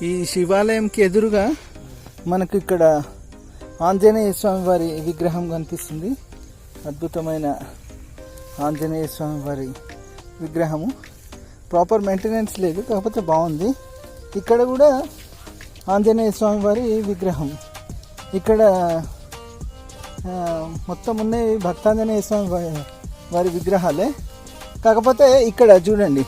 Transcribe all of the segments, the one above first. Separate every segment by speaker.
Speaker 1: ఈ శివాలయంకి ఎదురుగా మనకు ఇక్కడ ఆంజనేయ స్వామి వారి విగ్రహం కనిపిస్తుంది. అద్భుతమైన ఆంజనేయ స్వామి వారి విగ్రహము. ప్రాపర్ మెయింటెనెన్స్ లేదు, కాకపోతే బాగుంది. ఇక్కడ కూడా ఆంజనేయ స్వామి వారి విగ్రహం. ఇక్కడ మొత్తం ఉన్నాయి భక్తాంజనేయ స్వామి వారి విగ్రహాలే. కాకపోతే ఇక్కడ చూడండి,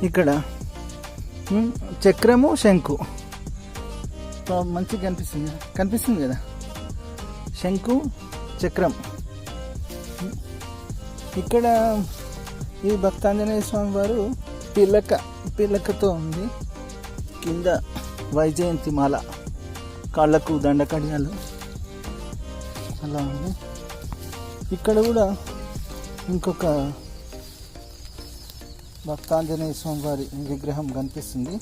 Speaker 1: ఇక్కడ చక్రము శంకు మంచిగా కనిపిస్తుంది కదా, శంకు చక్రం. ఇక్కడ ఈ భక్తాంజనేయ స్వామి వారు పిల్లకతో ఉంది. కింద వైజయంతి మాల, కాళ్ళకు దండకడియాలు అలా ఉంది. ఇక్కడ కూడా ఇంకొక భక్తాంజనేయ స్వామి వారి విగ్రహం కనిపిస్తుంది.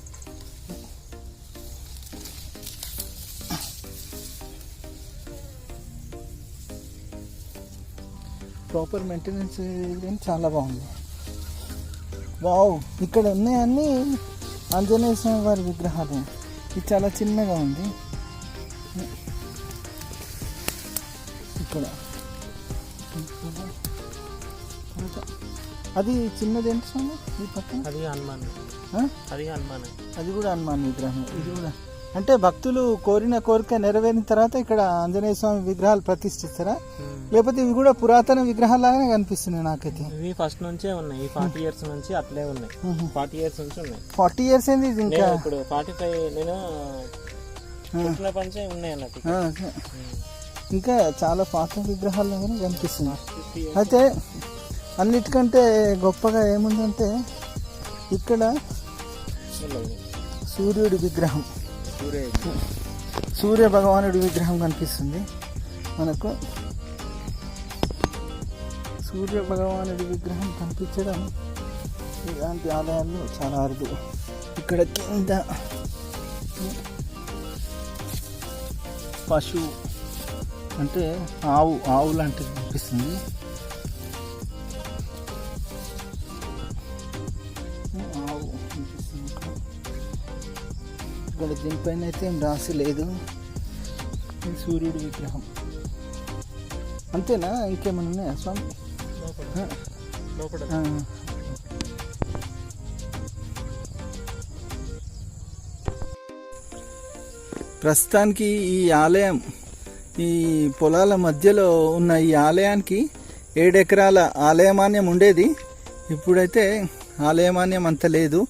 Speaker 1: ప్రాపర్ మెయింటెనెన్స్ చాలా బాగుంది. వావ్, ఇక్కడ ఉన్నాయన్నీ ఆంజనేయ స్వామి వారి విగ్రహాలు. ఇది చాలా చిన్నగా ఉంది. ఇక్కడ అది చిన్నది ఏంటి స్వామి? ఈ పక్కన అది హనుమాన్, అది కూడా హనుమాన్ విగ్రహం. ఇది కూడా అంటే భక్తులు కోరిన కోరిక నెరవేరిన తర్వాత ఇక్కడ ఆంజనేయ స్వామి విగ్రహాలు ప్రతిష్ఠిస్తారా, లేకపోతే ఇవి కూడా పురాతన విగ్రహాలాగానే కనిపిస్తున్నాయి నాకైతే?
Speaker 2: ఇవి ఫస్ట్ నుంచే ఉన్నాయి, 40 years నుంచి అట్లే ఉన్నాయి. 40 years నుంచి ఉన్నాయి.
Speaker 1: 40 years ఏంది ఇంకా?
Speaker 2: ఇప్పుడు 45 నేను పుట్టినప్పటి ఉన్నాయి అన్నట్టు.
Speaker 1: ఇంకా చాలా పాత విగ్రహాలాగానే కనిపిస్తున్నాయి. అయితే అన్నిటికంటే గొప్పగా ఏముందంటే ఇక్కడ సూర్యుడి విగ్రహం, సూర్య భగవానుడి విగ్రహం కనిపిస్తుంది మనకు. సూర్య భగవానుడి విగ్రహం కనిపించడం ఇలాంటి ఆలయాల్లో చాలా అరుదు. ఇక్కడ కింద పశువు అంటే ఆవు లాంటిది కనిపిస్తుంది. ఆవు కనిపిస్తుంది ఇక్కడ. దీనిపైన అయితే ఏం రాసి లేదు. సూర్యుడి విగ్రహం అంతేనా? ఇంకేమైనా ఉన్నాయా స్వామి? ప్రస్తుతానికి ఈ ఆలయం ఈ పొలాల మధ్యలో ఉన్న ఈ ఆలయానికి 7 ఎకరాల ఆలయమాన్యం ఉండేది. ఇప్పుడైతే ఆలయమాన్యం అంత లేదు.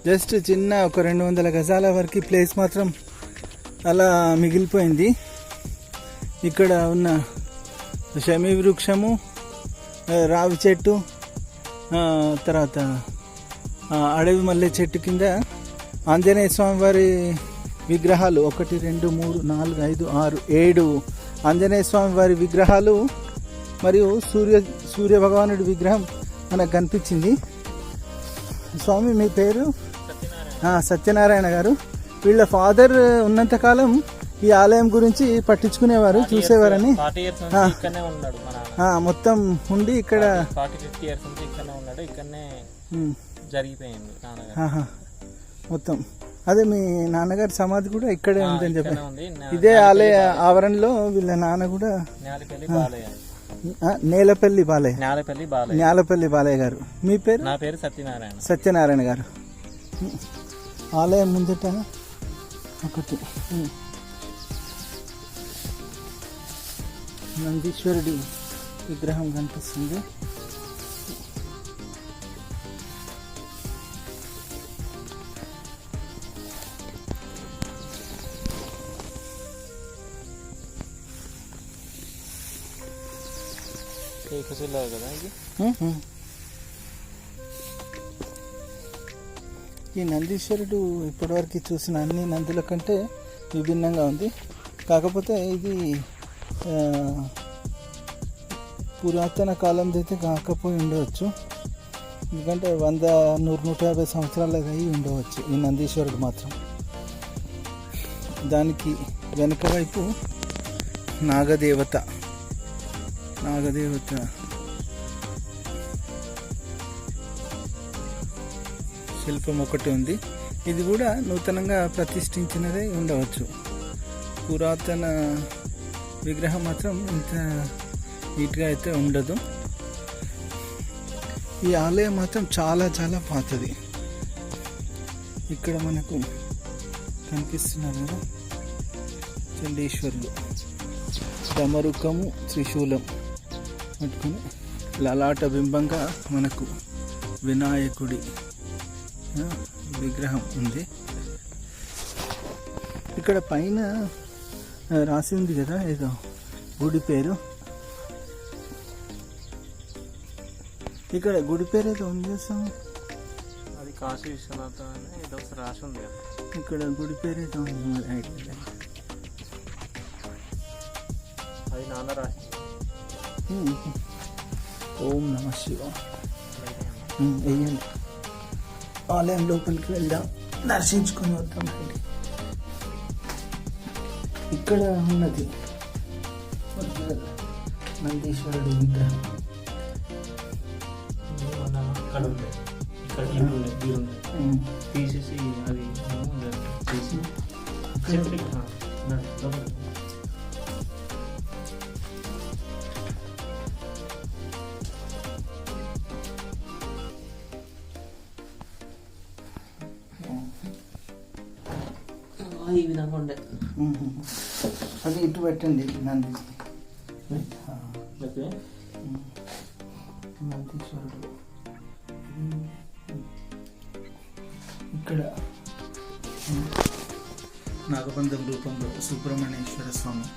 Speaker 1: జస్ట్ చిన్న ఒక 200 గజాల వరకు ప్లేస్ మాత్రం అలా మిగిలిపోయింది. ఇక్కడ ఉన్న శమీ వృక్షము, రావి చెట్టు, తర్వాత అడవి మల్లె చెట్టు కింద ఆంజనేయ స్వామి వారి విగ్రహాలు 1 2 3 4 5 6 7 ఆంజనేయ స్వామి వారి విగ్రహాలు మరియు సూర్య భగవానుడి విగ్రహం మనకు కనిపించింది. స్వామి మీ పేరు? సత్యనారాయణ గారు. వీళ్ళ ఫాదర్ ఉన్నంతకాలం ఈ ఆలయం గురించి పట్టించుకునేవారు, చూసేవారని. మొత్తం ఉండి ఇక్కడ
Speaker 2: 40-50 years నుంచి ఇక్కడనే ఉన్నాడు. ఇక్కడనే జరిగిపోయింది
Speaker 1: మొత్తం. అదే మీ నాన్నగారి సమాధి కూడా ఇక్కడే ఉందని చెప్పి ఇదే ఆలయ ఆవరణలో వీళ్ళ నాన్న కూడా నేలపల్లి బాలయ్య గారు. మీ పేరు?
Speaker 2: నా పేరు
Speaker 1: సత్యనారాయణ గారు. ఆలయం ముందట ఒకటి నందీశ్వరుడి విగ్రహం కనిపిస్తుంది.
Speaker 2: కదా
Speaker 1: ఈ నందీశ్వరుడు ఇప్పటివరకు చూసిన అన్ని నందుల కంటే విభిన్నంగా ఉంది. కాకపోతే ఇది పురాతన కాలంలో అయితే కాకపోయి ఉండవచ్చు. ఎందుకంటే 100, 100, 150 సంవత్సరాలు అయి ఉండవచ్చు ఈ నందీశ్వరుడు మాత్రం. దానికి వెనుక వైపు నాగదేవత శిల్పం ఒకటి ఉంది. ఇది కూడా నూతనంగా ప్రతిష్ఠించినదే ఉండవచ్చు. పురాతన విగ్రహం మాత్రం ఇంత నీట్గా అయితే ఉండదు. ఈ ఆలయం మాత్రం చాలా చాలా పాతది. ఇక్కడ మనకు కనిపిస్తున్నారు కదా చండీశ్వరుడు, డమరుకము త్రిశూలం పట్టుకుని లలాట బింబంగా మనకు వినాయకుడి విగ్రహం ఉంది. ఇక్కడ పైన రాసి ఉంది కదా ఏదో గుడి పేరు. ఇక్కడ గుడి పేరు ఏదో ఉంది చేస్తాం,
Speaker 2: అది కాశీ విశ్వనాథ అని ఏదో రాసి ఉంది కదా.
Speaker 1: ఇక్కడ గుడి పేరు ఏదో ఉంది,
Speaker 2: అది నాన్న రాసి.
Speaker 1: ఓం నమ శివ. వెయ్యండి, ఆలయం లోపలికి వెళ్దాం, దర్శించుకొని వద్దాం. ఇక్కడ ఉన్నది నందీశ్వరుడు విగ్రహం.
Speaker 2: తీసేసి అది తీసి ఈ విధంగా ఉండే.
Speaker 1: అది ఇటు పెట్టండి నంది. నందీశ్వరుడు ఇక్కడ నాగబంధం రూపంలో సుబ్రహ్మణ్యేశ్వర స్వామి.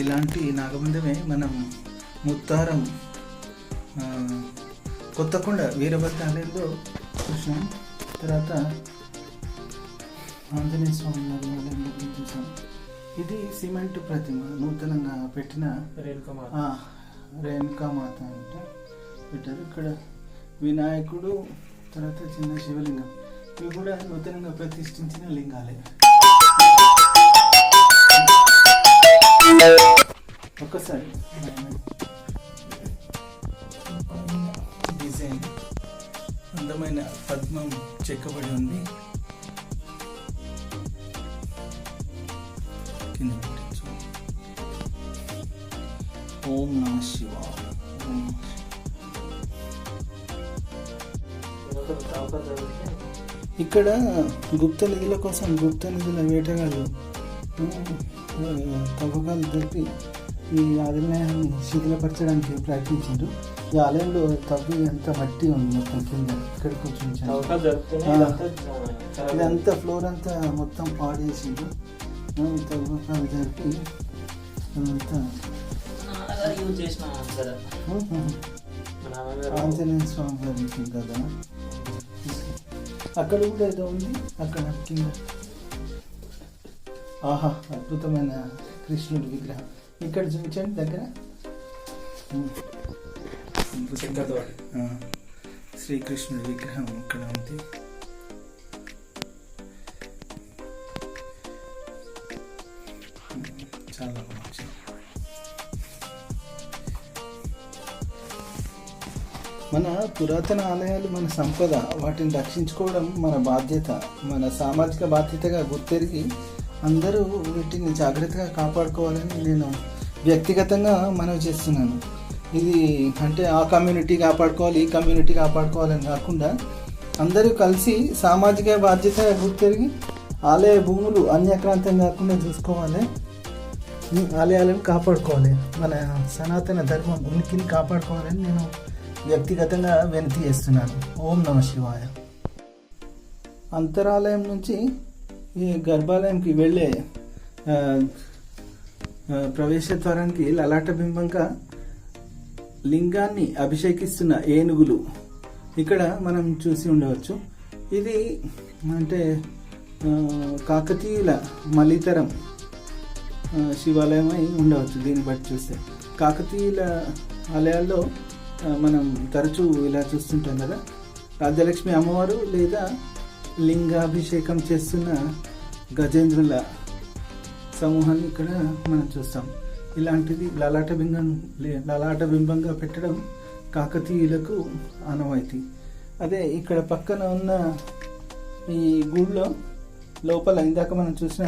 Speaker 1: ఇలాంటి నాగబంధమే మనం ముత్తారం కొత్తకొండ వీరభద్ర ఆలయంలో చూసినాం. తర్వాత ఆంజనేయ స్వామి ఆలయంలో చూసాం. ఇది సిమెంట్ ప్రతిమ నూతనంగా పెట్టిన రేణుకామాత అంటే పెట్టారు. ఇక్కడ వినాయకుడు, తర్వాత చిన్న శివలింగం, ఇవి కూడా నూతనంగా ప్రతిష్ఠించిన లింగాలే. ఒక్కసారి డిజైన్ అందమైన పద్మం చెక్కబడి ఉంది. ఓం నమ శివాయ. ఇక్కడ గుప్త నిధుల కోసం గుప్త నిధుల వేటగాళ్ళు తవ్వకాలు జరిపి ఈ ఆలయాన్ని శిథిలపరచడానికి ప్రయత్నించారు. ఈ ఆలయంలో తవ్వి అంత మట్టి ఉంది మొత్తం కింద. ఇక్కడికి కొంచెం ఇదంతా ఫ్లోర్ అంతా మొత్తం పాడేసిండు. తవ్వకాలు జరిపి అదంతా ఆంజనేయ స్వామి గారి కదా. అక్కడ కూడా ఏదో ఉంది అక్కడ కింద. ఆహా, అద్భుతమైన కృష్ణుడి విగ్రహం ఇక్కడ చూపించండి దగ్గర. శ్రీకృష్ణుడి విగ్రహం ఇక్కడ ఉంది. చాలా మంచి. మన పురాతన ఆలయాలు మన సంపద, వాటిని రక్షించుకోవడం మన బాధ్యత, మన సామాజిక బాధ్యతగా గుర్తెరిగి అందరూ వీటిని జాగ్రత్తగా కాపాడుకోవాలని నేను వ్యక్తిగతంగా మనవి చేస్తున్నాను. ఇది అంటే ఆ కమ్యూనిటీ కాపాడుకోవాలి, ఈ కమ్యూనిటీ కాపాడుకోవాలని కాకుండా అందరూ కలిసి సామాజిక బాధ్యతగా గుర్తెరిగి ఆలయ భూములు అన్యాక్రాంతం కాకుండా చూసుకోవాలి, ఆలయాలను కాపాడుకోవాలి, మన సనాతన ధర్మం ఉనికిని కాపాడుకోవాలని నేను వ్యక్తిగతంగా వినతి చేస్తున్నాను. ఓం నమ శివాయ. అంతరాలయం నుంచి ఈ గర్భాలయంకి వెళ్ళే ప్రవేశ ద్వారానికి లలాట బింబంగా లింగాన్ని అభిషేకిస్తున్న ఏనుగులు ఇక్కడ మనం చూసి ఉండవచ్చు. ఇది అంటే కాకతీయుల మలితరం శివాలయం అయి ఉండవచ్చు. దీన్ని బట్టి చూస్తే కాకతీయుల ఆలయాల్లో మనం తరచూ ఇలా చూస్తుంటాం కదా, రాజ్యలక్ష్మి అమ్మవారు లేదా లింగాభిషేకం చేస్తున్న గజేంద్రుల సమూహాన్ని ఇక్కడ మనం చూస్తాం. ఇలాంటిది లలాట బింబంగా పెట్టడం కాకతీయులకు ఆనవాయితీ. అదే ఇక్కడ పక్కన ఉన్న ఈ గుడిలో లోపల ఇందాక మనం చూసిన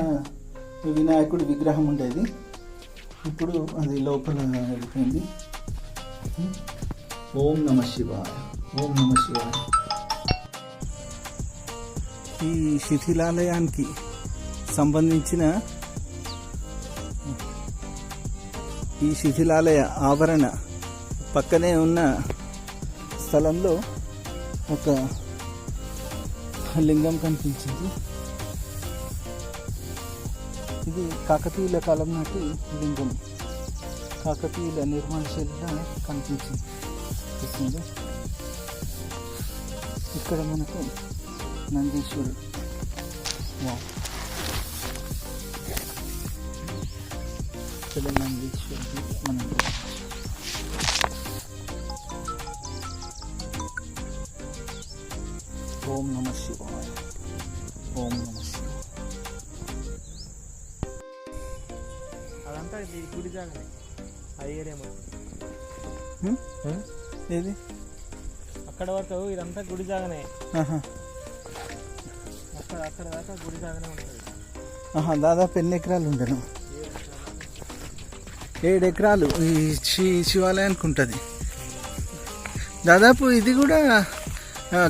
Speaker 1: వినాయకుడి విగ్రహం ఉండేది, ఇప్పుడు అది లోపల వెళ్ళిపోయింది. ఓం నమ శివాయ, ఓం నమ శివాయ. ఈ శిథిలాలయానికి సంబంధించిన ఈ శిథిలాలయ ఆవరణ పక్కనే ఉన్న స్థలంలో ఒక లింగం కనిపించింది. ఇది కాకతీయుల కాలం నాటి లింగం, కాకతీయుల నిర్మాణ శైలిగా కనిపించింది. ఇక్కడ మనకు నందీశ్వరుడు, ఇక్కడ నందీశ్వరుడు మనకు ఓం నమ శివాయ, ఓం నమ శివాయ.
Speaker 2: అదంతా ఇది గుడి జాగానే, ఆ ఏరియా
Speaker 1: ఏది
Speaker 2: అక్కడ వరకు ఇదంతా గుడి జాగానే, అక్కడ దాకా గుడి జాగానే ఉంటుంది.
Speaker 1: దాదాపు ఎన్ని ఎకరాలు ఉండను? 7 ఎకరాలు ఈ శివాలయానికి ఉంటుంది. దాదాపు ఇది కూడా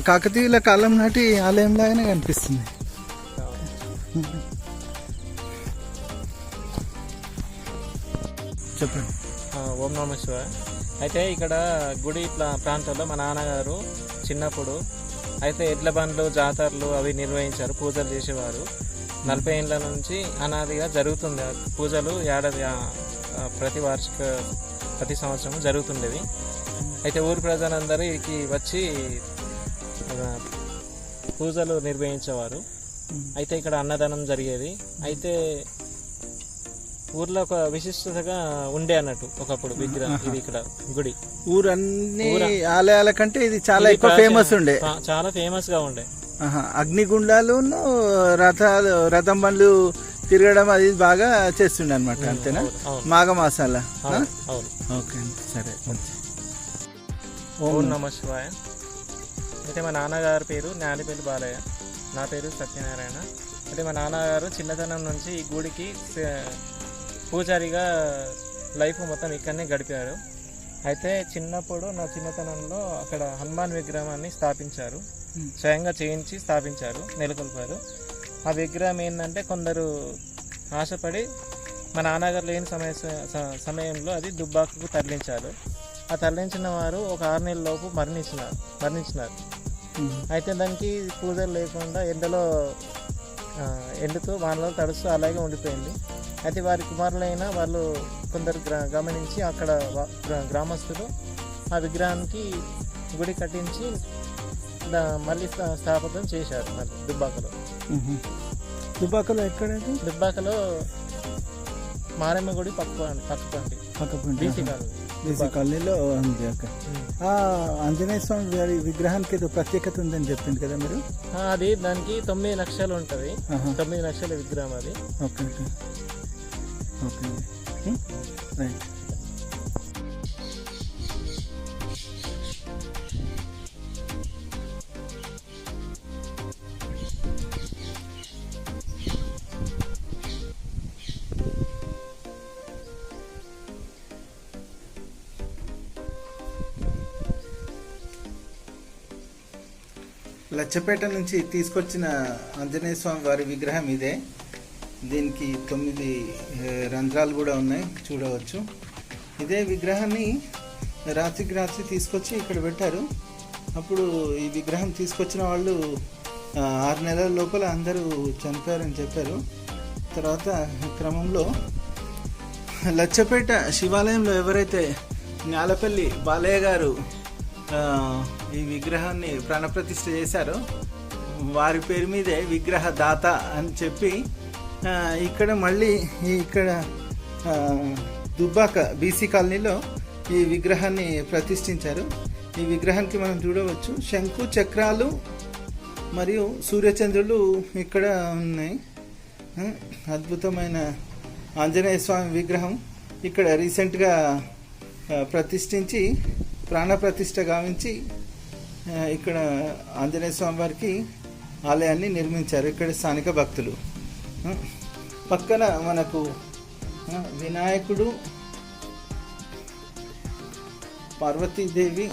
Speaker 1: కాకతీయుల కాలం నాటి ఆలయం లాగానే కనిపిస్తుంది. చెప్పండి.
Speaker 2: ఓం నమ శివాయ. అయితే ఇక్కడ గుడి ఇట్లా ప్రాంతంలో మా నాన్నగారు చిన్నప్పుడు అయితే ఎడ్ల బండ్లు జాతరలు అవి నిర్వహించారు, పూజలు చేసేవారు. 40 ఏళ్ళ నుంచి అనాదిగా జరుగుతుంది పూజలు, ఏడాది ప్రతి సంవత్సరం జరుగుతుండేవి. అయితే ఊరి ప్రజలందరూ ఇక్కడికి వచ్చి పూజలు నిర్వహించేవారు. అయితే ఇక్కడ అన్నదానం జరిగేది. అయితే ఊర్లో ఒక విశిష్టతగా ఉండే అన్నట్టు ఒకప్పుడు విగ్రహం. ఇది ఇక్కడ గుడి
Speaker 1: ఊరన్ని ఆలయాల కంటే ఇది చాలా ఎక్కువ ఫేమస్ ఉండే,
Speaker 2: చాలా ఫేమస్ గా ఉండే.
Speaker 1: అగ్నిగుండాలు రథం బండ్లు తిరగడం అది బాగా చేస్తుండే అనమాట. అంతేనా? మాఘమాసాల. ఓకే, సరే.
Speaker 2: ఓం నమ శివాయ. అయితే మా నాన్నగారి పేరు న్యాలిపల్లి బాలయ్య, నా పేరు సత్యనారాయణ. అయితే మా నాన్నగారు చిన్నతనం నుంచి ఈ గుడికి పూజారిగా లైఫ్ మొత్తం ఇక్కడనే గడిపారు. అయితే చిన్నప్పుడు నా చిన్నతనంలో అక్కడ హనుమాన్ విగ్రహాన్ని స్థాపించారు, స్వయంగా చేయించి స్థాపించారు, నెలకొల్పారు. ఆ విగ్రహం ఏంటంటే కొందరు ఆశపడి మా నాన్నగారు లేని సమయంలో అది దుబ్బాకకు తరలించారు. ఆ తరలించిన వారు ఒక 6 నెలల లోపు మరణించినారు. అయితే దానికి పూజలు లేకుండా ఎండుతూ వానలో తడుస్తూ అలాగే ఉండిపోయింది. అయితే వారి కుమారులైన వాళ్ళు కొందరు గమనించి అక్కడ గ్రామస్తులు ఆ విగ్రహానికి గుడి కట్టించి మళ్ళీ స్థాపన చేశారు. మళ్ళీ
Speaker 1: దుబ్బాకలో ఎక్కడ?
Speaker 2: దుబ్బాకలో మారమ్మ గుడి పక్కపండి
Speaker 1: బీసీ కాలనీలో ఉంది. అక్కడ ఆంజనేయ స్వామి వారి విగ్రహానికి ఏదో ప్రత్యేకత ఉందని చెప్పింది కదా మీరు?
Speaker 2: అది దానికి 9 లక్షలు ఉంటుంది, 9 లక్షల విగ్రహం అది.
Speaker 1: Okay okay right. లచ్చపేట నుంచి తీసుకొచ్చిన ఆంజనేయ స్వామి వారి విగ్రహం ఇదే. దీనికి 9 రంధ్రాలు కూడా ఉన్నాయి, చూడవచ్చు. ఇదే విగ్రహాన్ని రాత్రికి రాత్రి తీసుకొచ్చి ఇక్కడ పెట్టారు. అప్పుడు ఈ విగ్రహం తీసుకొచ్చిన వాళ్ళు 6 నెలల లోపల అందరూ చనిపోయారని చెప్పారు. తర్వాత క్రమంలో లచ్చపేట శివాలయంలో ఎవరైతే న్యాలపల్లి బాలయ్య గారు ఈ విగ్రహాన్ని ప్రాణప్రతిష్ఠ చేశారో వారి పేరు మీదే విగ్రహ దాత అని చెప్పి ఇక్కడ మళ్ళీ ఇక్కడ దుబ్బాక బీసీ కాలనీలో ఈ విగ్రహాన్ని ప్రతిష్ఠించారు. ఈ విగ్రహానికి మనం చూడవచ్చు శంకు చక్రాలు మరియు సూర్యచంద్రులు ఇక్కడ ఉన్నాయి. అద్భుతమైన ఆంజనేయ స్వామి విగ్రహం ఇక్కడ రీసెంట్గా ప్రతిష్ఠించి ప్రాణప్రతిష్ఠ గావించి ఇక్కడ ఆంజనేయ స్వామి వారికి ఆలయాన్ని నిర్మించారు ఇక్కడ స్థానిక భక్తులు. పక్కన మనకు వినాయకుడు, పార్వతీదేవి,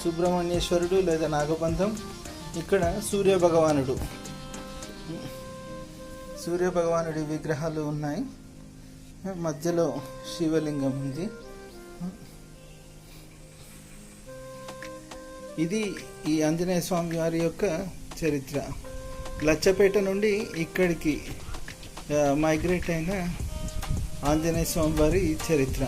Speaker 1: సుబ్రహ్మణ్యేశ్వరుడు లేదా నాగబంధం, ఇక్కడ సూర్య భగవానుడి విగ్రహాలు ఉన్నాయి. మధ్యలో శివలింగం ఉంది. ఇది ఈ ఆంజనేయ స్వామి వారి యొక్క చరిత్ర. లచ్చపేట నుండి ఇక్కడికి మైగ్రేట్ అయిన ఆంజనేయ స్వామి వారి చరిత్ర.